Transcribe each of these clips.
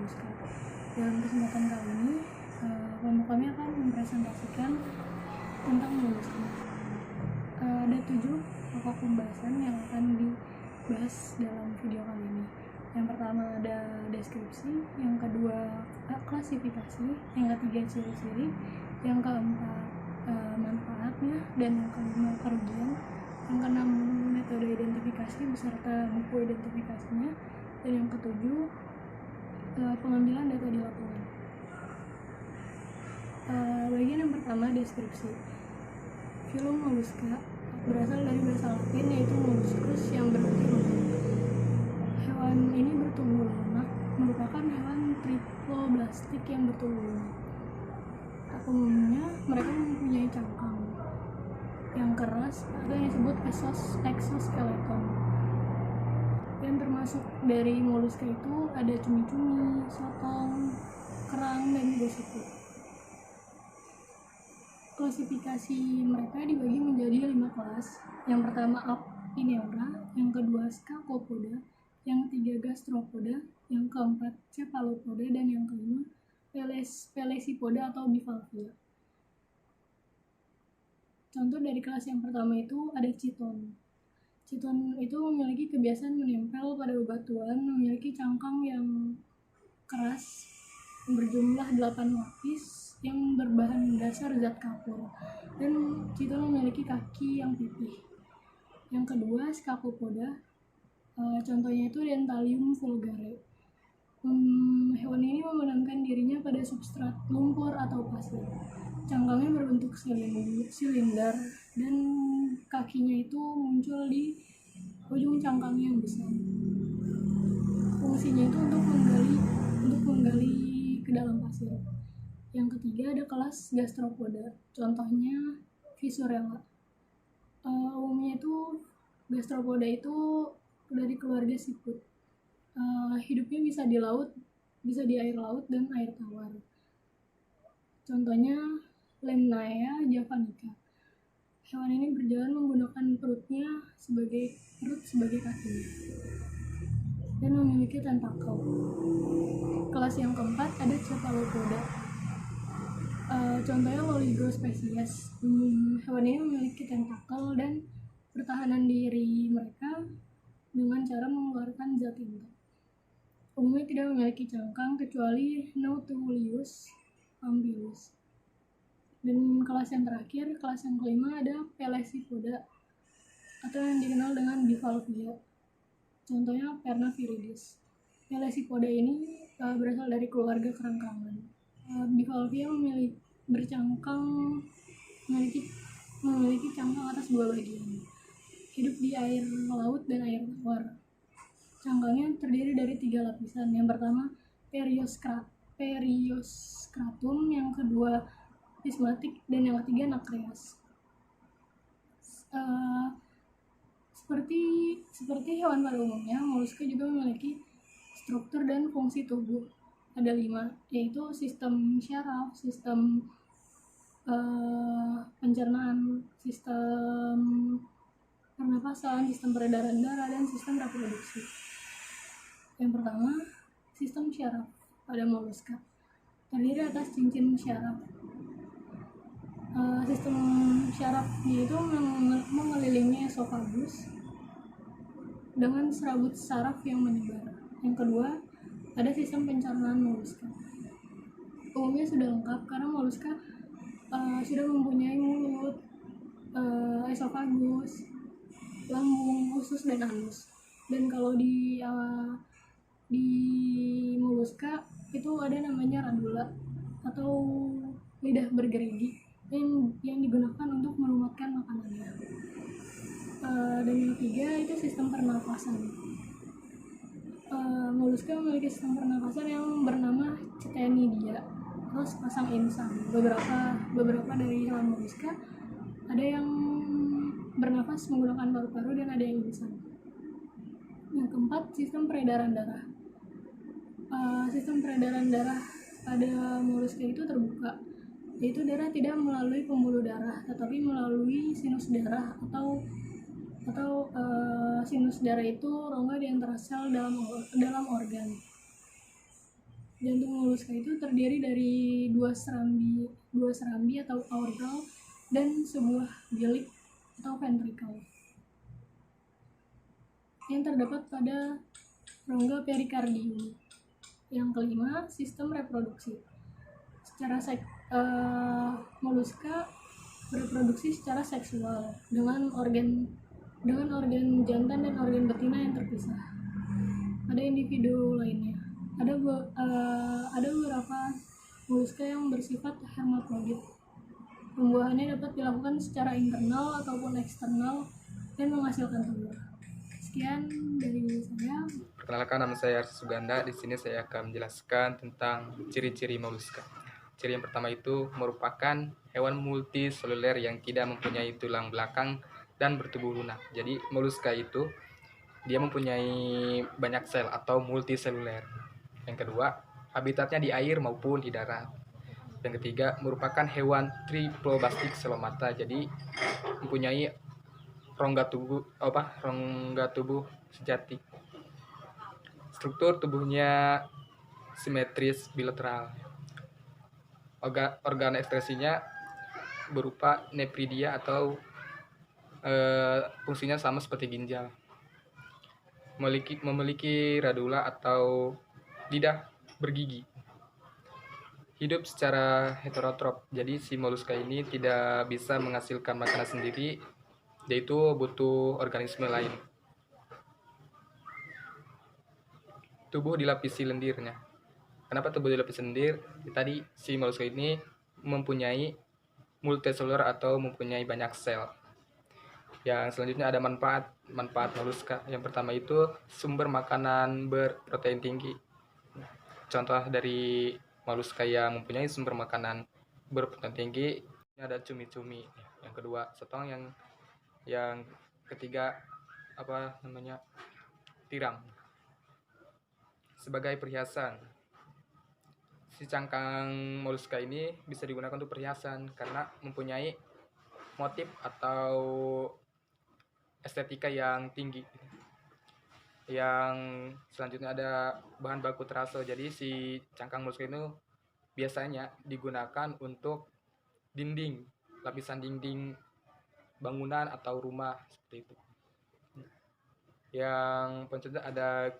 Molluska. Dalam kesempatan kali ini, kelompok kami akan mempresentasikan tentang Molluska. Ada 7 pokok pembahasan yang akan dibahas dalam video kali ini. Yang pertama ada deskripsi, yang kedua klasifikasi, yang ketiga ciri-ciri, yang keempat manfaatnya, dan yang kelima kerugian, yang keenam metode identifikasi beserta buku identifikasinya, dan yang ketujuh pengambilan data di lapangan. Bagian yang pertama, deskripsi. Filum molluska berasal dari bahasa Latin yaitu molluscus yang berarti lunak. Hewan ini bertubuh lunak, merupakan hewan triploblastik yang bertubuh lunak. Umumnya mereka mempunyai cangkang yang keras atau yang disebut exoskeleton. Yang termasuk dari molluska itu ada cumi-cumi, sotong, kerang, dan juga siku. Klasifikasi mereka dibagi menjadi 5 kelas. Yang pertama Aptineura, yang kedua Scacopoda, yang ketiga Gastropoda, yang keempat Cephalopoda, dan yang kelima Pelecypoda atau Bivalvia. Contoh dari kelas yang pertama itu ada Chiton. Chiton itu memiliki kebiasaan menempel pada bebatuan, memiliki cangkang yang keras berjumlah 8 lapis yang berbahan dasar zat kapur, dan Chiton memiliki kaki yang pipih. Yang kedua Scacopoda, contohnya itu Dentalium vulgare. Hewan ini memenamkan dirinya pada substrat lumpur atau pasir. Cangkangnya berbentuk silinder dan kakinya itu muncul di ujung cangkangnya yang besar. Fungsinya itu untuk menggali ke dalam pasir. Yang ketiga ada kelas Gastropoda, contohnya Fissurella. Umumnya itu Gastropoda itu dari keluarga siput. Hidupnya bisa di laut, bisa di air laut dan air tawar. Contohnya Lemnaea javanica. Hewan ini berjalan menggunakan perut sebagai kakinya dan memiliki tentakel. Kelas yang keempat ada Cephalopoda. Contohnya Loligo spesies. Hewan ini memiliki tentakel dan pertahanan diri mereka dengan cara mengeluarkan zat intak. Umumnya tidak memiliki cangkang kecuali Nautilus ambilius. Dan kelas yang terakhir, kelas yang kelima ada Pelecypoda atau yang dikenal dengan Bivalvia. Contohnya Pernaviridis. Pelecypoda ini berasal dari keluarga kerangkangan. Bivalvia memiliki cangkang atas 2 bagian. Hidup di air laut dan air tawar. Cangkangnya terdiri dari 3 lapisan. Yang pertama Periostratum, yang kedua prismatik, dan yang ketiga nacreas. Seperti hewan pada umumnya, molluska juga memiliki struktur dan fungsi tubuh. Ada 5, yaitu sistem syaraf, sistem pencernaan, sistem pernapasan, sistem peredaran darah, dan sistem reproduksi. Yang pertama, sistem syaraf pada molluska terdiri atas cincin syaraf. Sistem syarafnya itu mengelilingi esofagus dengan serabut saraf yang menyebar. Yang kedua, ada sistem pencernaan molluska. Umumnya sudah lengkap karena molluska sudah mempunyai mulut, esofagus, lambung, usus, dan anus. Dan kalau di molluska itu ada namanya radula atau lidah bergerigi yang digunakan untuk melumatkan makanannya. Dan yang ketiga itu sistem pernapasan. Molluska memiliki sistem pernapasan yang bernama Ctenidia atau sepasang insang. Beberapa dari hewan molluska ada yang bernafas menggunakan paru-paru dan ada yang insang. Yang keempat, sistem peredaran darah. Sistem peredaran darah pada molluska itu terbuka, yaitu darah tidak melalui pembuluh darah tetapi melalui sinus darah atau sinus darah itu rongga di antara sel dalam organ. Jantung moluska itu terdiri dari dua serambi atau aorta dan sebuah bilik atau ventricle yang terdapat pada rongga perikardium. Yang kelima, sistem reproduksi. Moluska berreproduksi secara seksual dengan organ jantan dan organ betina yang terpisah. Ada individu lainnya. Ada beberapa moluska yang bersifat hermafrodit. Pembuahannya dapat dilakukan secara internal ataupun eksternal dan menghasilkan telur. Sekian dari saya. Perkenalkan, nama saya Arsi Suganda. Di sini saya akan menjelaskan tentang ciri-ciri moluska. Ciri yang pertama itu merupakan hewan multiseluler yang tidak mempunyai tulang belakang dan bertubuh lunak. Jadi moluska itu dia mempunyai banyak sel atau multiseluler. Yang kedua, habitatnya di air maupun di darat. Yang ketiga, merupakan hewan triploblastik selomata. Jadi mempunyai rongga tubuh sejati. Struktur tubuhnya simetris bilateral. Organ ekspresinya berupa nephridia atau fungsinya sama seperti ginjal. Memiliki radula atau lidah bergigi. Hidup secara heterotrof. Jadi si moluska ini tidak bisa menghasilkan makanan sendiri, yaitu butuh organisme lain. Tubuh dilapisi lendirnya. Kenapa tubuh dilapisi lendir? Tadi si moluska ini mempunyai multiseluler atau mempunyai banyak sel. Yang selanjutnya ada manfaat moluska. Yang pertama itu sumber makanan berprotein tinggi. Contoh dari moluska yang mempunyai sumber makanan berprotein tinggi ini ada cumi-cumi. Yang kedua setong, yang ketiga tiram. Sebagai perhiasan, si cangkang moluska ini bisa digunakan untuk perhiasan karena mempunyai motif atau estetika yang tinggi. Yang selanjutnya ada bahan baku teraso. Jadi si cangkang moluska ini biasanya digunakan untuk lapisan dinding bangunan atau rumah seperti itu. Yang selanjutnya ada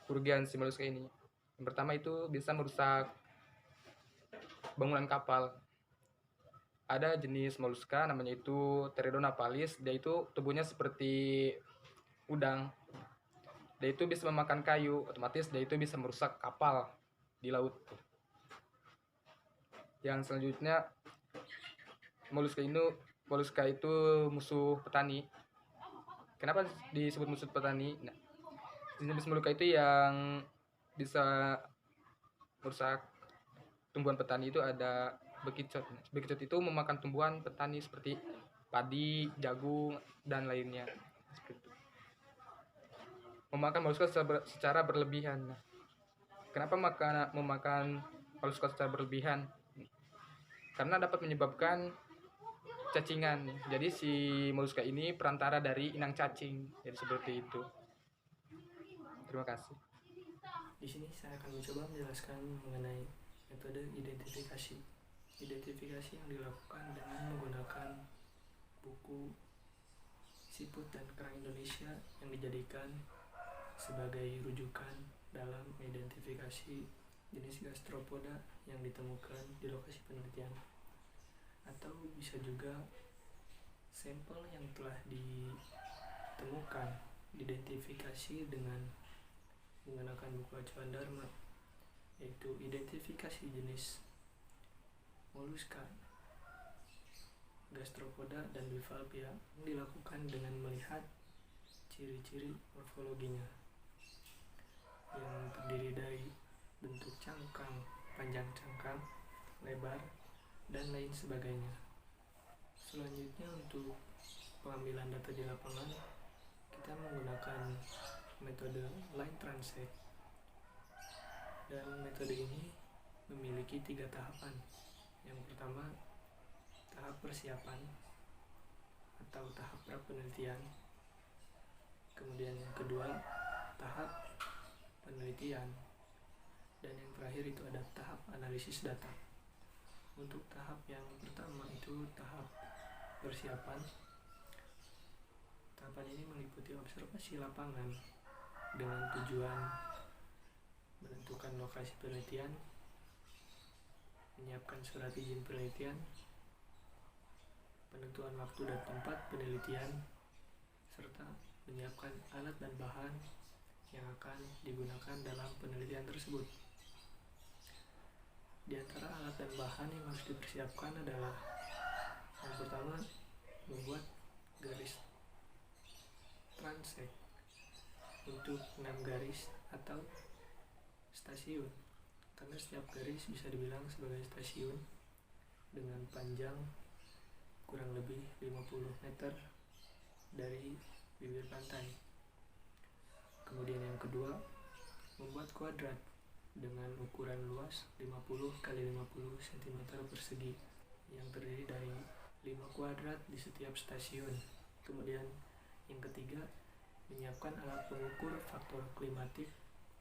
kerugian si moluska ini. Yang pertama itu bisa merusak bangunan kapal. Ada jenis moluska namanya itu Pteridona pallis, dia itu tubuhnya seperti udang. Dia itu bisa memakan kayu, otomatis dia itu bisa merusak kapal di laut. Yang selanjutnya moluska itu musuh petani. Kenapa disebut musuh petani? Nah, jenis moluska itu yang bisa merusak tumbuhan petani itu ada bekicot. Bekicot itu memakan tumbuhan petani seperti padi, jagung, dan lainnya. Memakan moluska secara berlebihan. Kenapa memakan moluska secara berlebihan? Karena dapat menyebabkan cacingan. Jadi si moluska ini perantara dari inang cacing. Jadi seperti itu. Terima kasih. Di sini saya akan mencoba menjelaskan mengenai metode identifikasi. Identifikasi yang dilakukan dengan menggunakan buku Siput dan Kerang Indonesia yang dijadikan sebagai rujukan dalam identifikasi jenis gastropoda yang ditemukan di lokasi penelitian, atau bisa juga sampel yang telah ditemukan diidentifikasi dengan menggunakan buku acuan Dharma, yaitu identifikasi jenis moluska, gastropoda, dan bivalvia yang dilakukan dengan melihat ciri-ciri morfologinya yang terdiri dari bentuk cangkang, panjang cangkang, lebar, dan lain sebagainya. Selanjutnya untuk pengambilan data di lapangan, kita menggunakan metode line transect, dan metode ini memiliki 3 tahapan. Yang pertama, tahap persiapan atau tahap prapenelitian. Kemudian yang kedua, tahap penelitian. Dan yang terakhir itu ada tahap analisis data. Untuk tahap yang pertama itu tahap persiapan. Tahapan ini meliputi observasi lapangan dengan tujuan menentukan lokasi penelitian, menyiapkan surat izin penelitian, penentuan waktu dan tempat penelitian, serta menyiapkan alat dan bahan yang akan digunakan dalam penelitian tersebut. Di antara alat dan bahan yang harus dipersiapkan adalah yang pertama, membuat garis transek untuk 6 garis atau stasiun, karena setiap garis bisa dibilang sebagai stasiun dengan panjang kurang lebih 50 meter dari bibir pantai. Kemudian yang kedua, membuat kuadrat dengan ukuran luas 50 x 50 cm persegi yang terdiri dari 5 kuadrat di setiap stasiun. Kemudian yang ketiga, menyiapkan alat pengukur faktor klimatik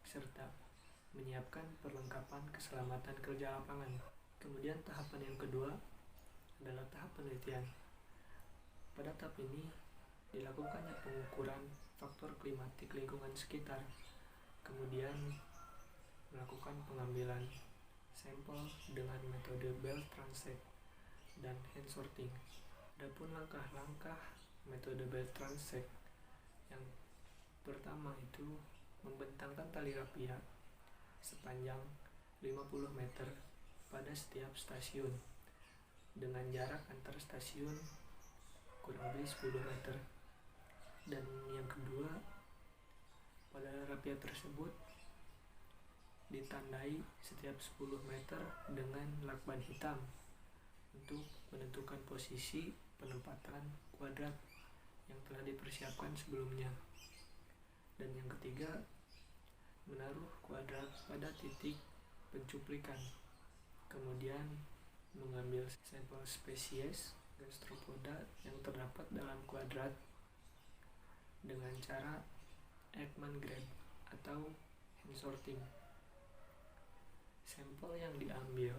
serta menyiapkan perlengkapan keselamatan kerja lapangan. Kemudian tahapan yang kedua adalah tahap penelitian. Pada tahap ini dilakukannya pengukuran faktor klimatik lingkungan sekitar, kemudian melakukan pengambilan sampel dengan metode belt transect dan hand sorting. Adapun langkah-langkah metode belt transect, yang pertama itu membentangkan tali rapia sepanjang 50 meter pada setiap stasiun dengan jarak antar stasiun kurang lebih 10 meter. Dan yang kedua, pada rapia tersebut ditandai setiap 10 meter dengan lakban hitam untuk menentukan posisi penempatan kuadrat yang telah dipersiapkan sebelumnya. Dan yang ketiga, menaruh kuadrat pada titik pencuplikan, kemudian mengambil sampel spesies gastropoda yang terdapat dalam kuadrat dengan cara Ekman grab atau hand sorting. Sampel yang diambil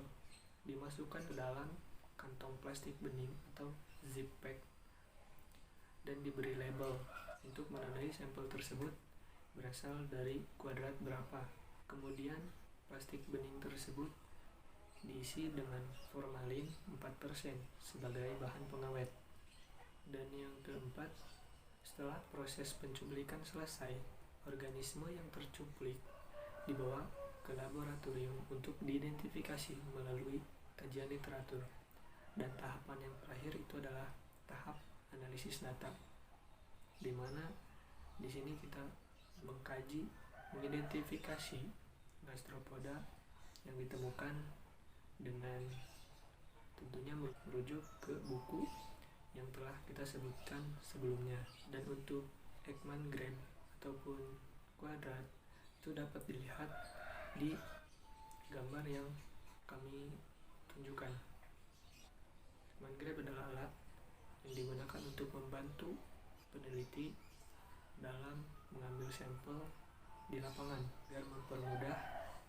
dimasukkan ke dalam kantong plastik bening atau zip pack dan diberi label untuk menandai sampel tersebut berasal dari kuadrat berapa. Kemudian plastik bening tersebut diisi dengan formalin 4% sebagai bahan pengawet. Dan yang keempat, setelah proses pencuplikan selesai, organisme yang tercuplik dibawa ke laboratorium untuk diidentifikasi melalui kajian literatur. Dan tahapan yang terakhir itu adalah tahap analisis data, di mana di sini kita mengkaji, mengidentifikasi gastropoda yang ditemukan dengan tentunya merujuk ke buku yang telah kita sebutkan sebelumnya. Dan untuk Ekman grab ataupun kuadrat itu dapat dilihat di gambar yang kami tunjukkan. Ekman grab adalah alat yang digunakan untuk membantu peneliti dalam mengambil sampel di lapangan agar mempermudah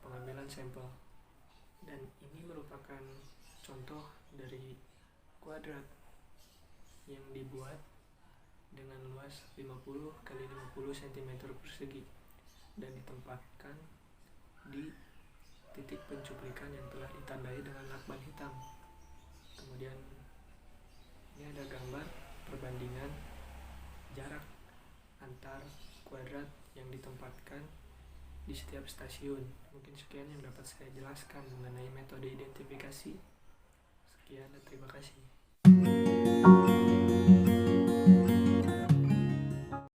pengambilan sampel. Dan ini merupakan contoh dari kuadrat yang dibuat dengan luas 50 x 50 cm persegi dan ditempatkan di titik pencuplikan yang telah ditandai dengan lakban hitam. Kemudian ini ada gambar perbandingan jarak antar kuadrat yang ditempatkan di setiap stasiun. Mungkin sekian yang dapat saya jelaskan mengenai metode identifikasi. Sekian dan terima kasih.